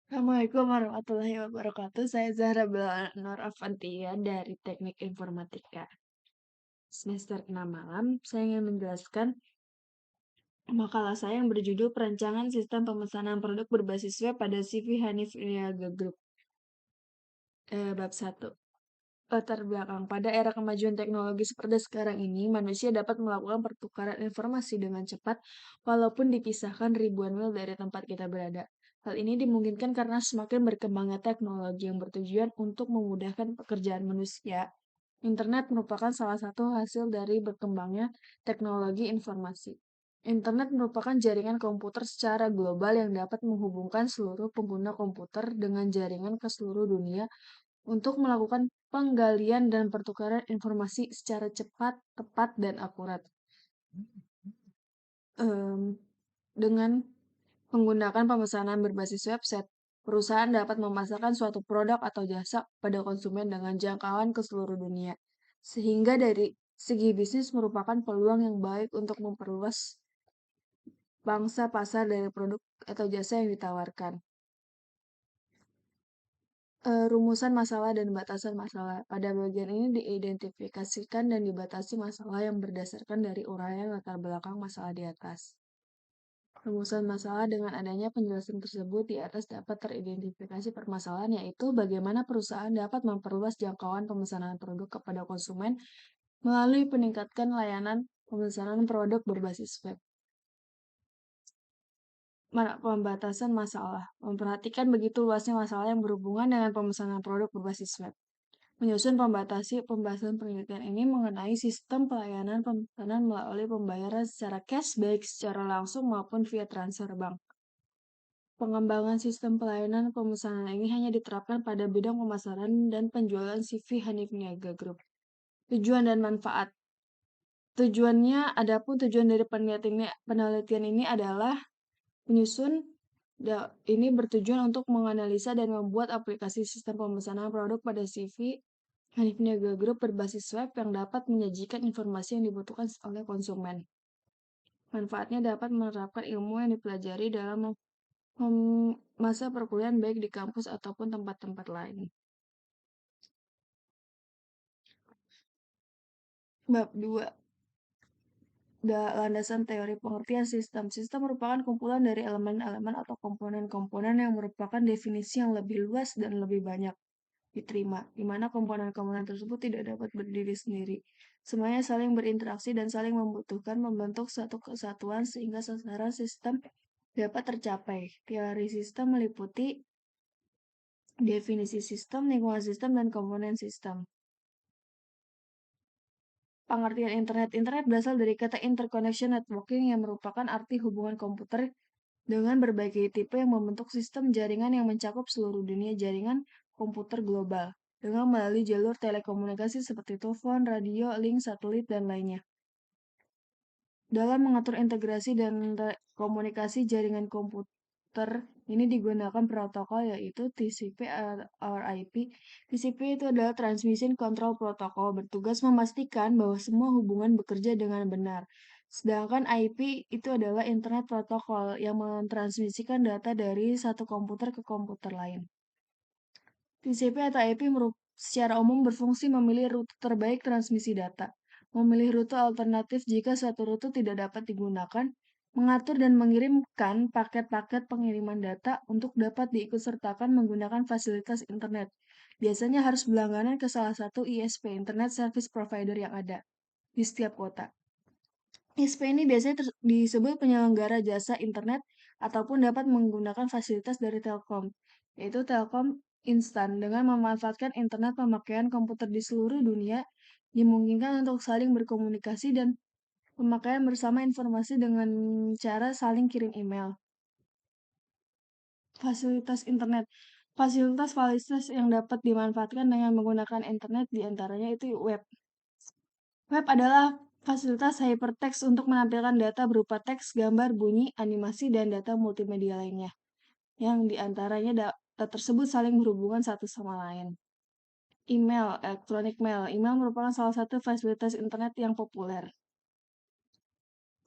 Assalamualaikum warahmatullahi wabarakatuh. Saya Zahra Nur Avantia dari Teknik Informatika. Semester 6 malam, saya ingin menjelaskan makalah saya yang berjudul Perancangan Sistem Pemesanan Produk Berbasis Web pada CV Hanif Niaga Group. Bab 1. Latar belakang. Pada era kemajuan teknologi seperti sekarang ini, manusia dapat melakukan pertukaran informasi dengan cepat walaupun dipisahkan ribuan mil dari tempat kita berada. Hal ini dimungkinkan karena semakin berkembangnya teknologi yang bertujuan untuk memudahkan pekerjaan manusia. Internet merupakan salah satu hasil dari berkembangnya teknologi informasi. Internet merupakan jaringan komputer secara global yang dapat menghubungkan seluruh pengguna komputer dengan jaringan ke seluruh dunia untuk melakukan penggalian dan pertukaran informasi secara cepat, tepat, dan akurat. Dengan menggunakan pemesanan berbasis website, perusahaan dapat memasarkan suatu produk atau jasa pada konsumen dengan jangkauan ke seluruh dunia. Sehingga dari segi bisnis merupakan peluang yang baik untuk memperluas bangsa pasar dari produk atau jasa yang ditawarkan. Rumusan masalah dan batasan masalah. Pada bagian ini diidentifikasikan dan dibatasi masalah yang berdasarkan dari uraian latar belakang masalah di atas. Rumusan masalah dengan adanya penjelasan tersebut di atas dapat teridentifikasi permasalahan, yaitu bagaimana perusahaan dapat memperluas jangkauan pemesanan produk kepada konsumen melalui peningkatan layanan pemesanan produk berbasis web. Pembatasan masalah. Memperhatikan begitu luasnya masalah yang berhubungan dengan pemesanan produk berbasis web. Menyusun pembahasan penelitian ini mengenai sistem pelayanan pemesanan melalui pembayaran secara cash baik secara langsung maupun via transfer bank. Pengembangan sistem pelayanan pemesanan ini hanya diterapkan pada bidang pemasaran dan penjualan CV Hanif Niaga Group. Tujuan dan manfaat. Adapun tujuan dari penelitian ini adalah menyusun ini bertujuan untuk menganalisa dan membuat aplikasi sistem pemesanan produk pada CV Hanif Niaga Group berbasis web yang dapat menyajikan informasi yang dibutuhkan oleh konsumen. Manfaatnya dapat menerapkan ilmu yang dipelajari dalam masa perkuliahan baik di kampus ataupun tempat-tempat lain. Bab 2. Landasan teori pengertian sistem. Sistem merupakan kumpulan dari elemen-elemen atau komponen-komponen yang merupakan definisi yang lebih luas dan lebih banyak diterima, di mana komponen-komponen tersebut tidak dapat berdiri sendiri. Semuanya saling berinteraksi dan saling membutuhkan membentuk satu kesatuan sehingga sasaran sistem dapat tercapai. Teori sistem meliputi definisi sistem, lingkungan sistem, dan komponen sistem. Pengertian internet. Internet berasal dari kata interconnection networking yang merupakan arti hubungan komputer dengan berbagai tipe yang membentuk sistem jaringan yang mencakup seluruh dunia jaringan komputer global dengan melalui jalur telekomunikasi seperti telepon, radio, link, satelit, dan lainnya. Dalam mengatur integrasi dan komunikasi jaringan komputer, ini digunakan protokol yaitu TCP or IP. TCP itu adalah Transmission Control Protocol, bertugas memastikan bahwa semua hubungan bekerja dengan benar. Sedangkan IP itu adalah Internet Protocol yang mentransmisikan data dari satu komputer ke komputer lain. TCP atau IP secara umum berfungsi memilih rute terbaik transmisi data, memilih rute alternatif jika suatu rute tidak dapat digunakan, mengatur dan mengirimkan paket-paket pengiriman data untuk dapat diikutsertakan menggunakan fasilitas internet. Biasanya harus berlangganan ke salah satu ISP, Internet Service Provider yang ada di setiap kota. ISP ini biasanya disebut penyelenggara jasa internet ataupun dapat menggunakan fasilitas dari Telkom, yaitu Telkom Instan. Dengan memanfaatkan internet pemakaian komputer di seluruh dunia, dimungkinkan untuk saling berkomunikasi dan pemakaian bersama informasi dengan cara saling kirim email. Fasilitas internet. Fasilitas yang dapat dimanfaatkan dengan menggunakan internet diantaranya itu web. Web adalah fasilitas hypertext untuk menampilkan data berupa teks, gambar, bunyi, animasi, dan data multimedia lainnya, yang diantaranya data tersebut saling berhubungan satu sama lain. Email, electronic mail. Email merupakan salah satu fasilitas internet yang populer.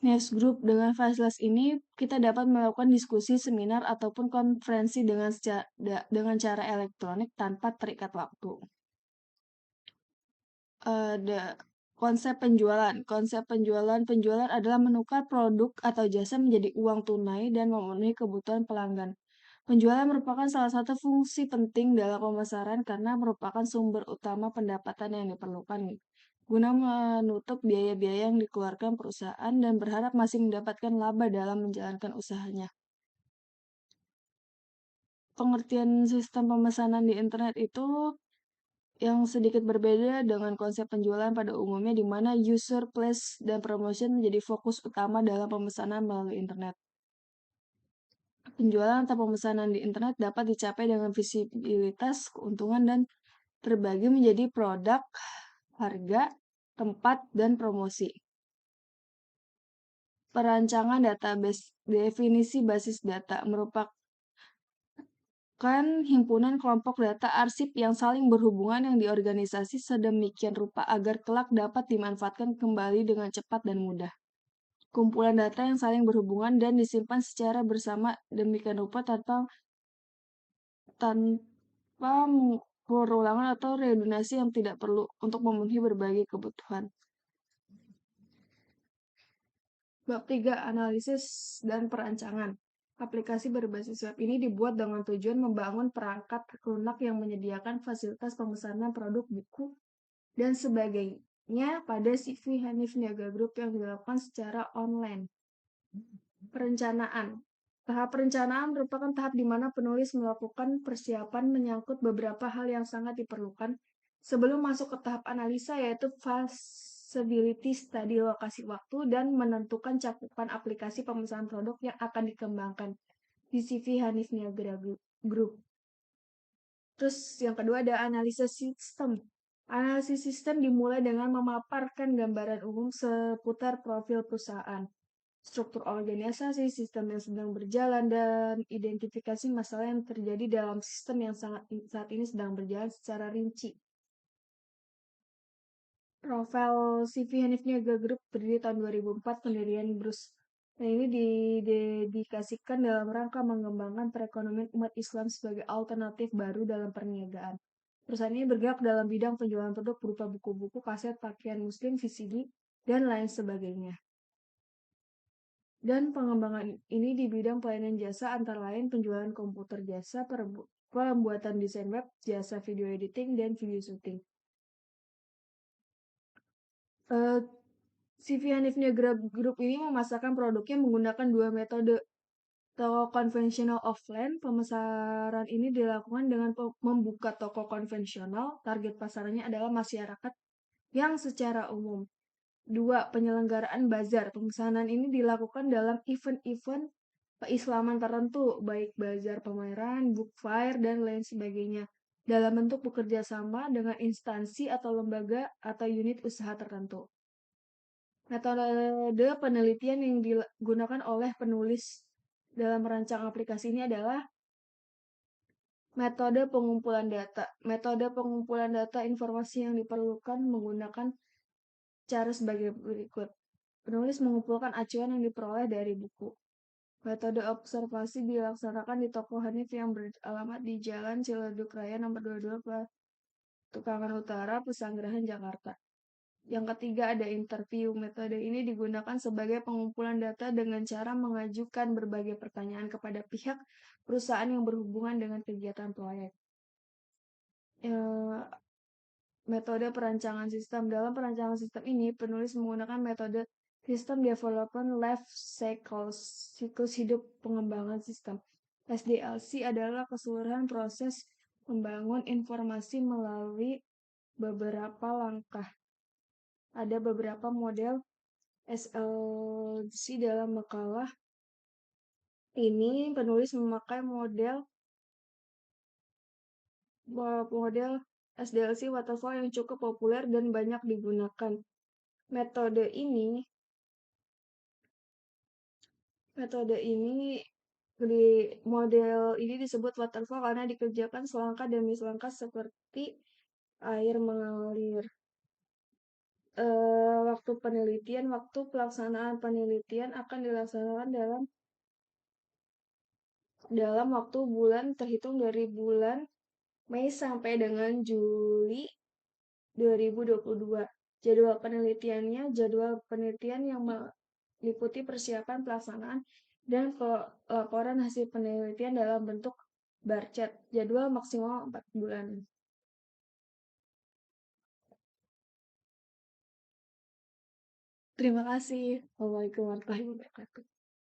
Newsgroup dengan fasilitas ini kita dapat melakukan diskusi, seminar, ataupun konferensi dengan cara elektronik tanpa terikat waktu. Ada konsep penjualan. Konsep penjualan adalah menukar produk atau jasa menjadi uang tunai dan memenuhi kebutuhan pelanggan. Penjualan merupakan salah satu fungsi penting dalam pemasaran karena merupakan sumber utama pendapatan yang diperlukan guna menutup biaya-biaya yang dikeluarkan perusahaan dan berharap masih mendapatkan laba dalam menjalankan usahanya. Pengertian sistem pemesanan di internet itu yang sedikit berbeda dengan konsep penjualan pada umumnya di mana user place dan promotion menjadi fokus utama dalam pemesanan melalui internet. Penjualan atau pemesanan di internet dapat dicapai dengan visibilitas, keuntungan, dan terbagi menjadi produk, harga, tempat, dan promosi. Perancangan database, definisi basis data merupakan himpunan kelompok data arsip yang saling berhubungan yang diorganisasi sedemikian rupa agar kelak dapat dimanfaatkan kembali dengan cepat dan mudah. Kumpulan data yang saling berhubungan dan disimpan secara bersama demikian rupa tanpa perulangan atau redundasi yang tidak perlu untuk memenuhi berbagai kebutuhan. Bab 3. Analisis dan perancangan. Aplikasi berbasis web ini dibuat dengan tujuan membangun perangkat lunak yang menyediakan fasilitas pemesanan produk, buku, dan sebagainya pada CV Hanif Niaga Group yang dilakukan secara online. Perencanaan. Tahap perencanaan merupakan tahap di mana penulis melakukan persiapan menyangkut beberapa hal yang sangat diperlukan sebelum masuk ke tahap analisa, yaitu feasibility study lokasi waktu dan menentukan cakupan aplikasi pemesanan produk yang akan dikembangkan di CV Hanif Niaga Group. Terus yang kedua ada analisis sistem. Analisis sistem dimulai dengan memaparkan gambaran umum seputar profil perusahaan, struktur organisasi, sistem yang sedang berjalan, dan identifikasi masalah yang terjadi dalam sistem yang saat ini sedang berjalan secara rinci. Profil CV Hanif Niaga Group berdiri tahun 2004, pendirian Bruce. Dan ini didedikasikan dalam rangka mengembangkan perekonomian umat Islam sebagai alternatif baru dalam perniagaan. Perusahaan ini bergerak dalam bidang penjualan produk berupa buku-buku, kaset, pakaian muslim, VCD, dan lain sebagainya. Dan pengembangan ini di bidang pelayanan jasa antara lain penjualan komputer jasa, pembuatan desain web, jasa video editing, dan video syuting. CV Hanif Niaga Group ini memasarkan produknya menggunakan dua metode. Toko konvensional offline, pemasaran ini dilakukan dengan membuka toko konvensional, target pasarannya adalah masyarakat yang secara umum. 2. Penyelenggaraan bazar. Pemesanan ini dilakukan dalam event-event keislaman tertentu, baik bazar pameran, book fair, dan lain sebagainya, dalam bentuk bekerja sama dengan instansi atau lembaga atau unit usaha tertentu. Metode penelitian yang digunakan oleh penulis dalam merancang aplikasi ini adalah metode pengumpulan data. Metode pengumpulan data informasi yang diperlukan menggunakan cara sebagai berikut. Penulis mengumpulkan acuan yang diperoleh dari buku. Metode observasi dilaksanakan di toko Hanif yang beralamat di Jalan Ciledug Raya nomor 22, Tukangan Utara, Pesanggerahan, Jakarta. Yang ketiga ada interview. Metode ini digunakan sebagai pengumpulan data dengan cara mengajukan berbagai pertanyaan kepada pihak perusahaan yang berhubungan dengan kegiatan proyek. Metode perancangan sistem. Dalam perancangan sistem ini, penulis menggunakan metode System Development Life Cycle, siklus hidup pengembangan sistem. SDLC adalah keseluruhan proses membangun informasi melalui beberapa langkah. Ada beberapa model SLC dalam makalah ini. Penulis memakai model SDLC waterfall yang cukup populer dan banyak digunakan. Metode ini di model ini disebut waterfall karena dikerjakan selangkah demi selangkah seperti air mengalir. Waktu pelaksanaan penelitian akan dilaksanakan dalam waktu bulan terhitung dari bulan Mei sampai dengan Juli 2022. Jadwal penelitian yang meliputi persiapan pelaksanaan dan pelaporan hasil penelitian dalam bentuk barchat. Jadwal maksimal 4 bulan. Terima kasih. Wassalamualaikum warahmatullahi wabarakatuh.